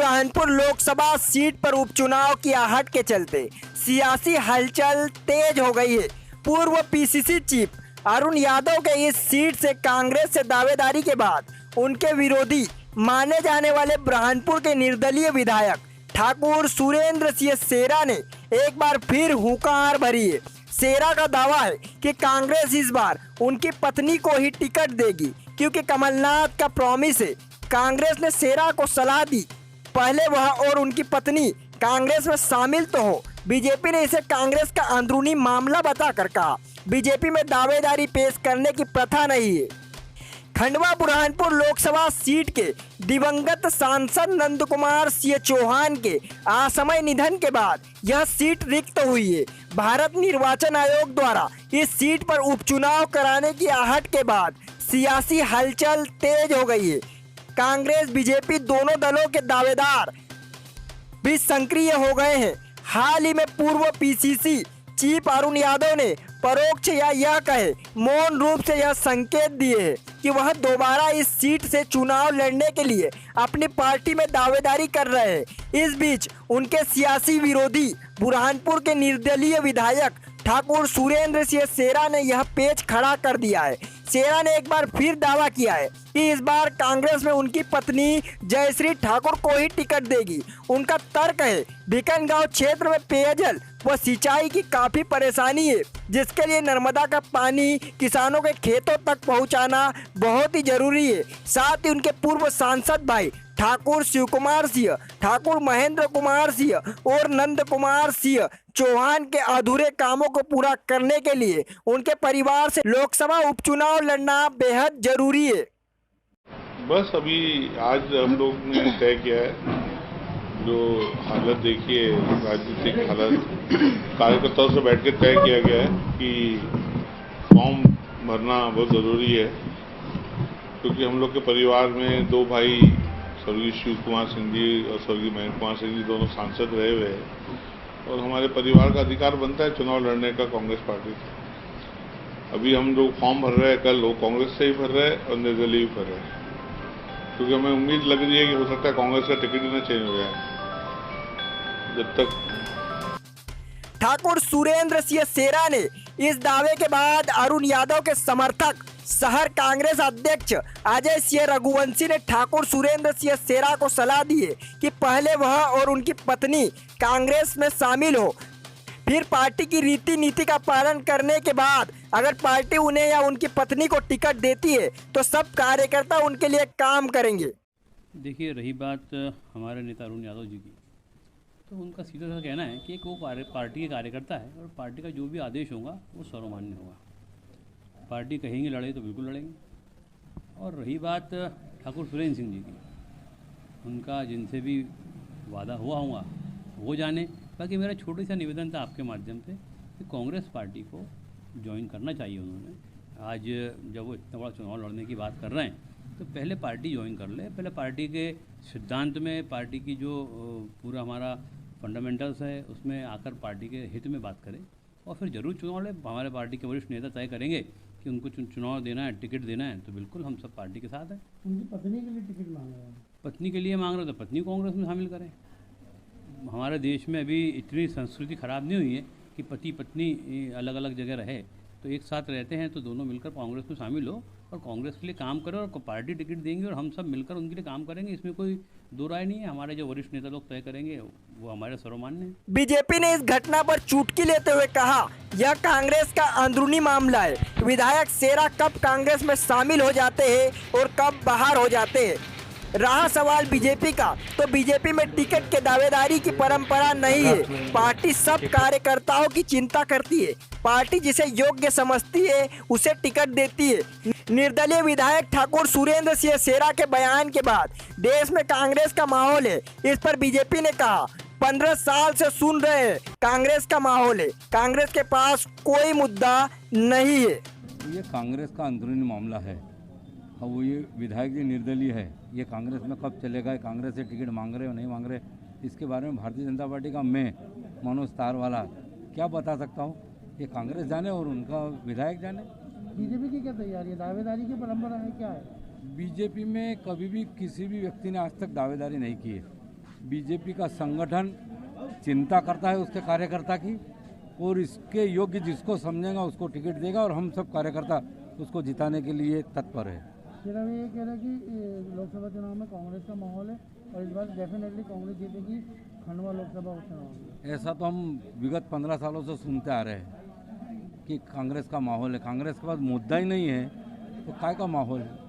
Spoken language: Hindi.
बुरहानपुर लोकसभा सीट पर उपचुनाव की आहट के चलते सियासी हलचल तेज हो गई है। पूर्व पीसीसी चीफ अरुण यादव के इस सीट से कांग्रेस से दावेदारी के बाद उनके विरोधी माने जाने वाले बुरहानपुर के निर्दलीय विधायक ठाकुर सुरेंद्र सिंह सेरा ने एक बार फिर हुंकार भरी है। सेरा का दावा है कि कांग्रेस इस बार उनकी पत्नी को ही टिकट देगी, क्योंकि कमलनाथ का प्रॉमिस है। कांग्रेस ने सेरा को सलाह दी पहले वह और उनकी पत्नी कांग्रेस में शामिल तो हो। बीजेपी ने इसे कांग्रेस का अंदरूनी मामला बताकर कहा, बीजेपी में दावेदारी पेश करने की प्रथा नहीं है। खंडवा बुरहानपुर लोकसभा सीट के दिवंगत सांसद नंद कुमार सिंह चौहान के असमय निधन के बाद यह सीट रिक्त हुई है। भारत निर्वाचन आयोग द्वारा इस सीट पर उपचुनाव कराने की आहट के बाद सियासी हलचल तेज हो गई है। कांग्रेस बीजेपी दोनों दलों के दावेदार भी सक्रिय हो गए हैं। हाल ही में पूर्व पीसीसी चीफ अरुण यादव ने परोक्ष या यह कहे मौन रूप से यह संकेत दिए हैं कि वह दोबारा इस सीट से चुनाव लड़ने के लिए अपनी पार्टी में दावेदारी कर रहे हैं। इस बीच उनके सियासी विरोधी बुरहानपुर के निर्दलीय विधायक ठाकुर सुरेंद्र सिंह सेरा ने यह पेच खड़ा कर दिया है। सेरा ने एक बार फिर दावा किया है कि इस बार कांग्रेस में उनकी पत्नी जयश्री ठाकुर को ही टिकट देगी। उनका तर्क है भिकनगांव क्षेत्र में पेयजल व सिंचाई की काफी परेशानी है, जिसके लिए नर्मदा का पानी किसानों के खेतों तक पहुंचाना बहुत ही जरूरी है। साथ ही उनके पूर्व सांसद भाई ठाकुर शिव कुमार सिंह, ठाकुर महेंद्र कुमार सिंह और नंद कुमार सिंह चौहान के अधूरे कामों को पूरा करने के लिए उनके परिवार से लोकसभा उपचुनाव लड़ना बेहद जरूरी है। बस अभी आज हम लोग ने तय किया है, जो हालत देखिए राजनीतिक हालत, कार्यकर्ताओं से बैठ के तय किया गया है कि फॉर्म भरना बहुत ज़रूरी है, क्योंकि हम लोग के परिवार में दो भाई स्वर्गीय शिव कुमार सिंह जी और स्वर्गीय महेंद्र कुमार सिंह जी दोनों सांसद रहे हुए हैं और हमारे परिवार का अधिकार बनता है चुनाव लड़ने का कांग्रेस पार्टी से। अभी हम लोग फॉर्म भर रहे हैं, कल वो कांग्रेस से ही भर रहे हैं और निर्दलीय भी भर रहे हैं, क्योंकि हमें उम्मीद लग रही है कि हो सकता है कांग्रेस का टिकट ही ना चेंज हो जाए जब तक। ठाकुर सुरेंद्र सिंह सेरा ने इस दावे के बाद अरुण यादव के समर्थक शहर कांग्रेस अध्यक्ष अजय सिंह रघुवंशी ने ठाकुर सुरेंद्र सिंह सेरा को सलाह दी है कि पहले वह और उनकी पत्नी कांग्रेस में शामिल हो, फिर पार्टी की रीति नीति का पालन करने के बाद अगर पार्टी उन्हें या उनकी पत्नी को टिकट देती है तो सब कार्यकर्ता उनके लिए काम करेंगे। देखिए, रही बात हमारे नेता अरुण यादव जी की, तो उनका सीधा सा कहना है कि एक वो पार्टी के कार्यकर्ता है और पार्टी का जो भी आदेश होगा वो सर्वमान्य होगा। पार्टी कहेंगे लड़े तो बिल्कुल लड़ेंगे। और रही बात ठाकुर सुरेंद्र सिंह जी की, उनका जिनसे भी वादा हुआ होगा वो जाने। बाकी मेरा छोटा सा निवेदन था आपके माध्यम से कि कांग्रेस पार्टी को ज्वाइन करना चाहिए उन्होंने। आज जब वो इतना बड़ा चुनाव लड़ने की बात कर रहे हैं तो पहले पार्टी ज्वाइन कर ले, पहले पार्टी के सिद्धांत में, पार्टी की जो पूरा हमारा फंडामेंटल्स है उसमें आकर पार्टी के हित में बात करें और फिर जरूर चुनाव ले। हमारे पार्टी के वरिष्ठ नेता तय करेंगे कि उनको चुनाव देना है, टिकट देना है, तो बिल्कुल हम सब पार्टी के साथ हैं। उनकी पत्नी के लिए टिकट मांग रहे हैं, पत्नी के लिए मांग रहे तो पत्नी कांग्रेस में शामिल करें। हमारे देश में अभी इतनी संस्कृति खराब नहीं हुई है कि पति पत्नी अलग अलग जगह रहे, तो एक साथ रहते हैं तो दोनों मिलकर कांग्रेस में शामिल हो और कांग्रेस के लिए काम करें और पार्टी टिकट देंगे और हम सब मिलकर उनके लिए काम करेंगे। इसमें कोई दो राय नहीं है। हमारे जो वरिष्ठ नेता लोग तय करेंगे वो हमारे सर्वमान्य है। बीजेपी ने इस घटना पर चुटकी लेते हुए कहा, यह कांग्रेस का अंदरूनी मामला है। विधायक सेरा कब कांग्रेस में शामिल हो जाते हैं और कब बाहर हो जाते हैं। रहा सवाल बीजेपी का, तो बीजेपी में टिकट के दावेदारी की परंपरा नहीं है। पार्टी सब कार्यकर्ताओं की चिंता करती है। पार्टी जिसे योग्य समझती है उसे टिकट देती है। निर्दलीय विधायक ठाकुर सुरेंद्र सिंह सेरा के बयान के बाद देश में कांग्रेस का माहौल है। इस पर बीजेपी ने कहा, 15 साल से सुन रहे हैं कांग्रेस का माहौल है, कांग्रेस के पास कोई मुद्दा नहीं है। ये कांग्रेस का अंदरूनी मामला है। वो ये विधायक जी निर्दलीय है, ये कांग्रेस में कब चलेगा, कांग्रेस से टिकट मांग रहे हो नहीं मांग रहे, इसके बारे में भारतीय जनता पार्टी का मैं मनोज तारवाला क्या बता सकता हूँ। ये कांग्रेस जाने और उनका विधायक जाने। बीजेपी की क्या तैयारी है, दावेदारी की परंपरा है क्या है? बीजेपी में कभी भी किसी भी व्यक्ति ने आज तक दावेदारी नहीं की है। बीजेपी का संगठन चिंता करता है उसके कार्यकर्ता की, और इसके योग्य जिसको समझेगा उसको टिकट देगा, और हम सब कार्यकर्ता उसको जिताने के लिए तत्पर है। फिर अभी ये कह रहे हैं कि लोकसभा चुनाव में कांग्रेस का माहौल है और इस बार डेफिनेटली कांग्रेस जीतेगी खंडवा लोकसभा उपचुनाव में। ऐसा तो हम विगत 15 सालों से सुनते आ रहे हैं कि कांग्रेस का माहौल है। कांग्रेस के पास मुद्दा ही नहीं है तो काय का माहौल है।